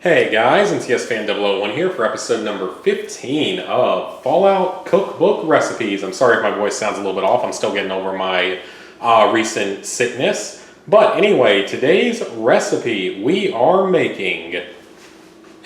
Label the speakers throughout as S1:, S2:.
S1: Hey guys, NCS Fan 001 here for episode number 15 of Fallout Cookbook Recipes. I'm sorry if my voice sounds a little bit off. I'm still getting over my recent sickness. But anyway, today's recipe, we are making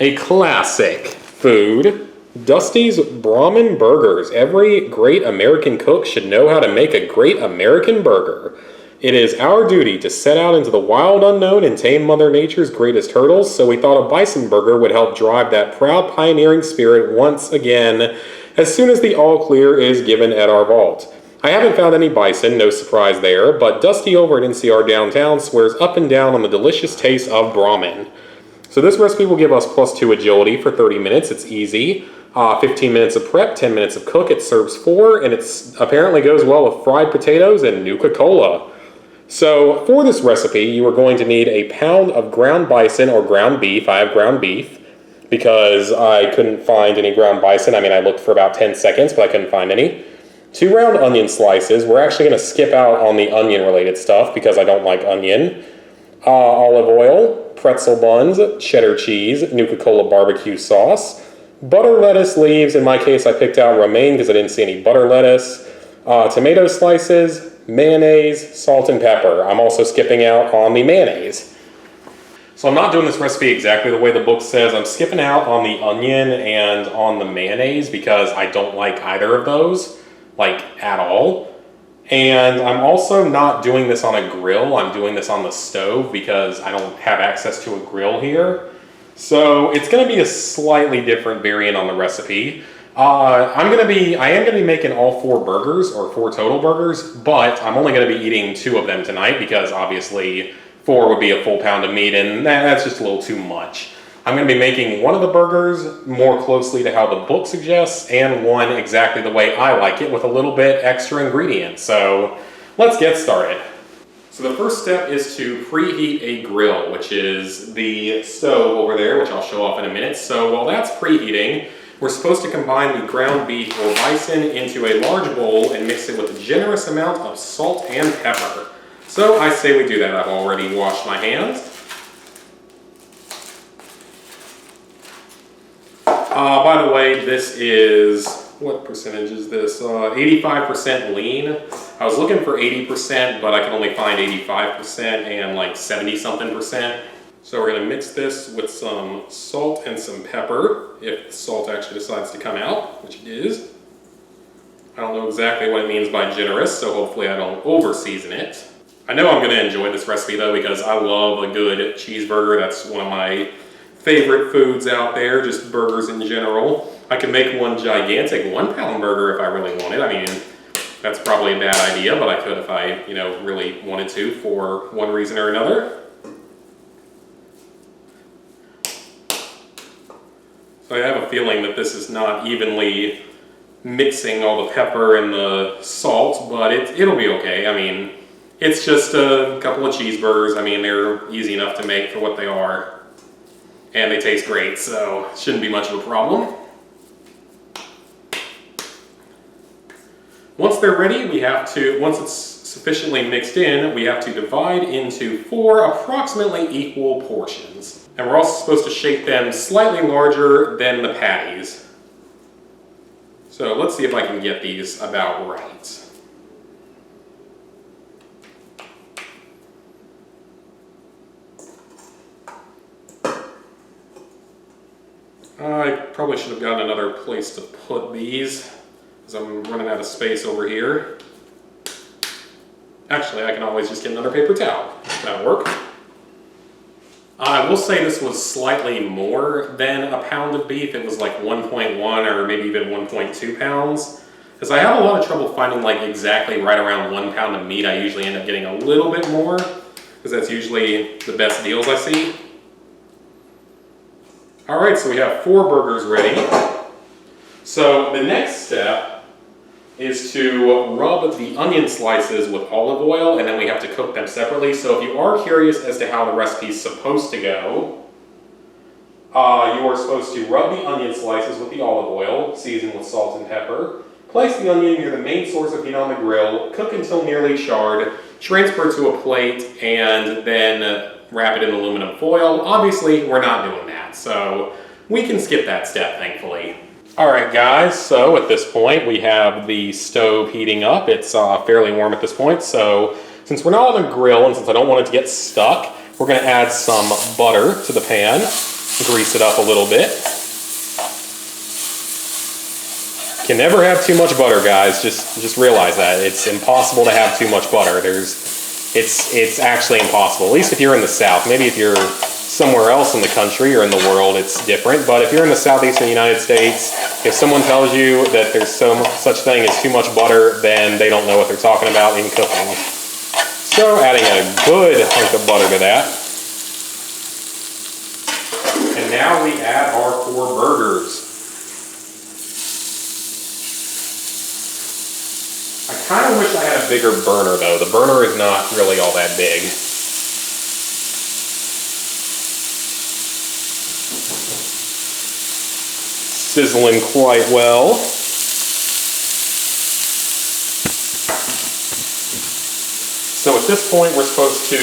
S1: a classic food, Dusty's Brahmin Burgers. Every great American cook should know how to make a great American burger. It is our duty to set out into the wild unknown and tame Mother Nature's greatest hurdles, so we thought a bison burger would help drive that proud pioneering spirit once again as soon as the all clear is given at our vault. I haven't found any bison, no surprise there, but Dusty over at NCR Downtown swears up and down on the delicious taste of Brahmin. So this recipe will give us +2 agility for 30 minutes. It's easy. 15 minutes of prep, 10 minutes of cook. It serves 4, and it apparently goes well with fried potatoes and Nuka-Cola. So for this recipe, you are going to need a pound of ground bison or ground beef. I have ground beef because I couldn't find any ground bison. I mean, I looked for about 10 seconds, but I couldn't find any. 2 round onion slices. We're actually going to skip out on the onion related stuff because I don't like onion. Olive oil, pretzel buns, cheddar cheese, Nuka-Cola barbecue sauce, butter lettuce leaves. In my case, I picked out romaine because I didn't see any butter lettuce. Tomato slices, mayonnaise, salt, and pepper. I'm also skipping out on the mayonnaise. So I'm not doing this recipe exactly the way the book says. I'm skipping out on the onion and on the mayonnaise because I don't like either of those, like at all. And I'm also not doing this on a grill. I'm doing this on the stove because I don't have access to a grill here. So it's going to be a slightly different variant on the recipe. I am going to be making all 4 burgers, or 4 total burgers, but I'm only going to be eating 2 of them tonight because obviously 4 would be a full pound of meat and that's just a little too much. I'm going to be making one of the burgers more closely to how the book suggests and one exactly the way I like it with a little bit extra ingredients. So let's get started. So the first step is to preheat a grill, which is the stove over there, which I'll show off in a minute. So while that's preheating, we're supposed to combine the ground beef or bison into a large bowl and mix it with a generous amount of salt and pepper. So I say we do that. I've already washed my hands. By the way, this is, what percentage is this? 85% lean. I was looking for 80%, but I can only find 85% and like 70-something%. So we're going to mix this with some salt and some pepper, if the salt actually decides to come out, which it is. I don't know exactly what it means by generous, so hopefully I don't over-season it. I know I'm going to enjoy this recipe though because I love a good cheeseburger. That's one of my favorite foods out there, just burgers in general. I could make one gigantic 1-pound burger if I really wanted. I mean, that's probably a bad idea, but I could if I, really wanted to for one reason or another. So I have a feeling that this is not evenly mixing all the pepper and the salt, but it'll be okay. I mean, it's just a couple of cheeseburgers. I mean, they're easy enough to make for what they are. And they taste great, so it shouldn't be much of a problem. Once they're ready, once it's sufficiently mixed in, we have to divide into 4 approximately equal portions. And we're also supposed to shape them slightly larger than the patties. So let's see if I can get these about right. I probably should have gotten another place to put these, because I'm running out of space over here. Actually, I can always just get another paper towel. That'll work. I will say this was slightly more than a pound of beef. It was like 1.1 or maybe even 1.2 pounds. Because I have a lot of trouble finding like exactly right around 1 pound of meat. I usually end up getting a little bit more, because that's usually the best deals I see. Alright, so we have 4 burgers ready. So the next step is to rub the onion slices with olive oil, and then we have to cook them separately. So if you are curious as to how the recipe is supposed to go, you are supposed to rub the onion slices with the olive oil, seasoned with salt and pepper, place the onion near the main source of heat on the grill, cook until nearly charred, transfer to a plate, and then wrap it in aluminum foil. Obviously, we're not doing that. that. So we can skip that step, thankfully. All right, guys, so at this point, we have the stove heating up. It's fairly warm at this point, so since we're not on a grill and since I don't want it to get stuck, we're gonna add some butter to the pan, grease it up a little bit. Can never have too much butter, guys. Just realize that. It's impossible to have too much butter. It's actually impossible, at least if you're in the South. Maybe if you're somewhere else in the country or in the world, it's different. But if you're in the southeastern United States, if someone tells you that there's such thing as too much butter, then they don't know what they're talking about in cooking. So adding a good hunk of butter to that. And now we add our 4 burgers. I kind of wish I had a bigger burner though. The burner is not really all that big. Sizzling quite well. So at this point we're supposed to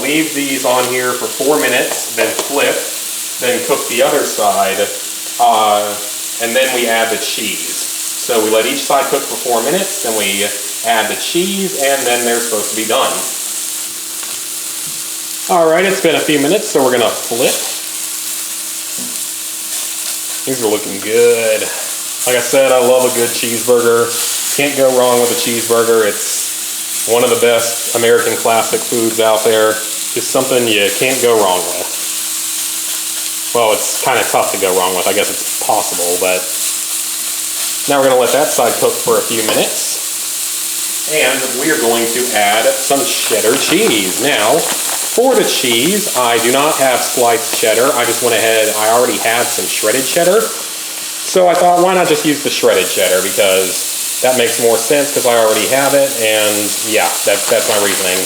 S1: leave these on here for 4 minutes, then flip, then cook the other side, and then we add the cheese. So we let each side cook for 4 minutes, then we add the cheese, and then they're supposed to be done. Alright, it's been a few minutes, so we're gonna flip. These are looking good. Like I said, I love a good cheeseburger. Can't go wrong with a cheeseburger. It's one of the best American classic foods out there. Just something you can't go wrong with. Well, it's kind of tough to go wrong with. I guess it's possible, but now we're going to let that side cook for a few minutes. And we are going to add some cheddar cheese. Now, for the cheese, I do not have sliced cheddar. I just went ahead, I already had some shredded cheddar. So I thought, why not just use the shredded cheddar, because that makes more sense because I already have it, and yeah, that's my reasoning.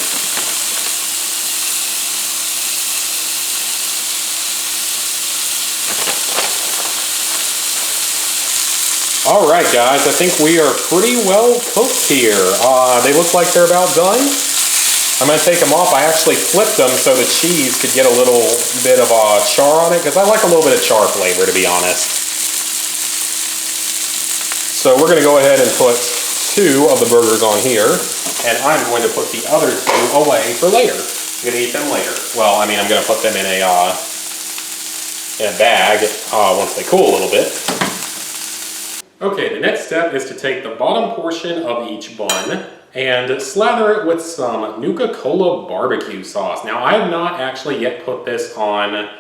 S1: Alright guys, I think we are pretty well cooked here. They look like they're about done. I'm going to take them off. I actually flipped them so the cheese could get a little bit of char on it, because I like a little bit of char flavor, to be honest. So we're going to go ahead and put 2 of the burgers on here, and I'm going to put the other 2 away for later. I'm going to eat them later. Well, I mean, I'm going to put them in a bag once they cool a little bit. Okay, the next step is to take the bottom portion of each bun and slather it with some Nuka-Cola barbecue sauce. Now, I have not actually yet put this on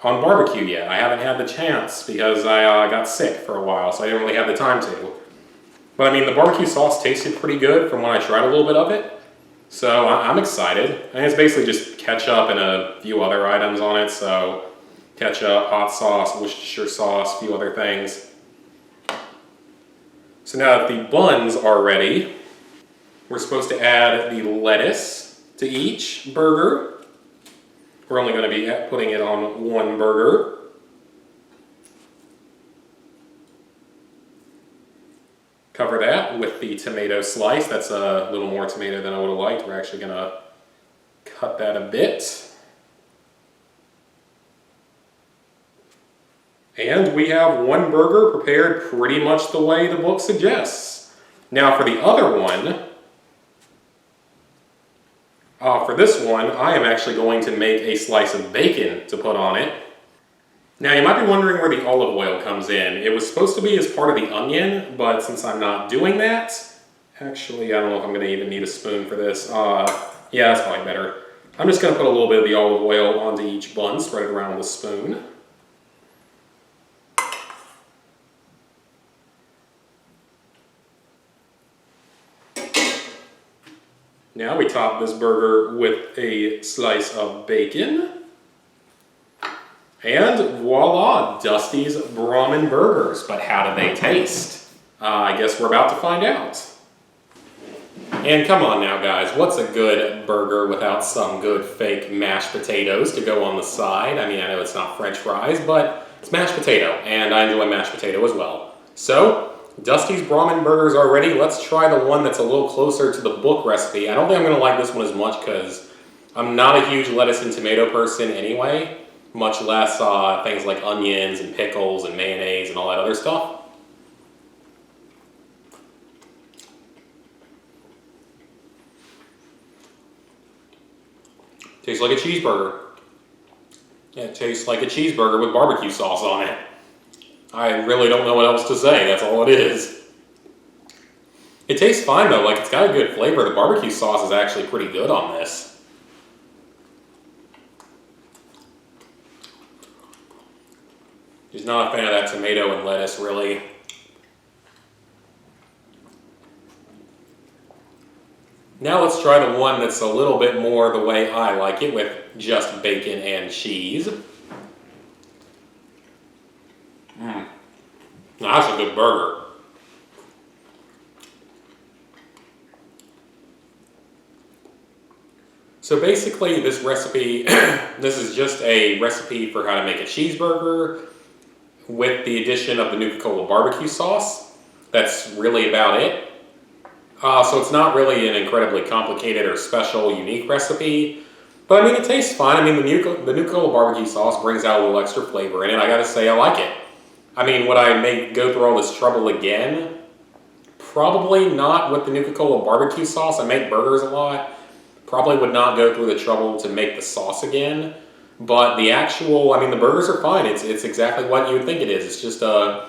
S1: barbecue yet. I haven't had the chance because I got sick for a while, so I didn't really have the time to. But I mean, the barbecue sauce tasted pretty good from when I tried a little bit of it. So I'm excited. And it's basically just ketchup and a few other items on it. So ketchup, hot sauce, Worcestershire sauce, a few other things. So now that the buns are ready, we're supposed to add the lettuce to each burger. We're only going to be putting it on 1 burger. Cover that with the tomato slice. That's a little more tomato than I would have liked. We're actually going to cut that a bit. And we have 1 burger prepared pretty much the way the book suggests. Now for the other one, for this one, I am actually going to make a slice of bacon to put on it. Now you might be wondering where the olive oil comes in. It was supposed to be as part of the onion, but since I'm not doing that, actually I don't know if I'm going to even need a spoon for this. Yeah, that's probably better. I'm just going to put a little bit of the olive oil onto each bun, spread it around with a spoon. Now we top this burger with a slice of bacon. And voila, Dusty's Brahmin Burgers. But how do they taste? I guess we're about to find out. And come on now guys, what's a good burger without some good fake mashed potatoes to go on the side? I mean, I know it's not French fries, but it's mashed potato, and I enjoy mashed potato as well. So, Dusty's Brahmin Burgers are ready. Let's try the one that's a little closer to the book recipe. I don't think I'm going to like this one as much because I'm not a huge lettuce and tomato person anyway. much less things like onions and pickles and mayonnaise and all that other stuff. Tastes like a cheeseburger. Yeah, it tastes like a cheeseburger with barbecue sauce on it. I really don't know what else to say. That's all it is. It tastes fine though. Like, it's got a good flavor. The barbecue sauce is actually pretty good on this. Just not a fan of that tomato and lettuce, really. Now let's try the one that's a little bit more the way I like it, with just bacon and cheese. Now, that's a good burger. So basically this recipe, this is just a recipe for how to make a cheeseburger with the addition of the Nuka-Cola barbecue sauce. That's really about it. So it's not really an incredibly complicated or special, unique recipe. But I mean, it tastes fine. I mean, the Nuka-Cola barbecue sauce brings out a little extra flavor in it. I gotta say, I like it. I mean, would I go through all this trouble again? Probably not with the Nuka-Cola barbecue sauce. I make burgers a lot. Probably would not go through the trouble to make the sauce again. But the actual, I mean, the burgers are fine. It's exactly what you would think it is. It's just a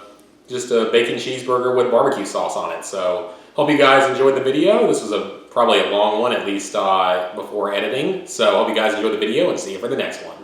S1: bacon cheeseburger with barbecue sauce on it. So hope you guys enjoyed the video. This was probably a long one, at least before editing. So hope you guys enjoyed the video, and see you for the next one.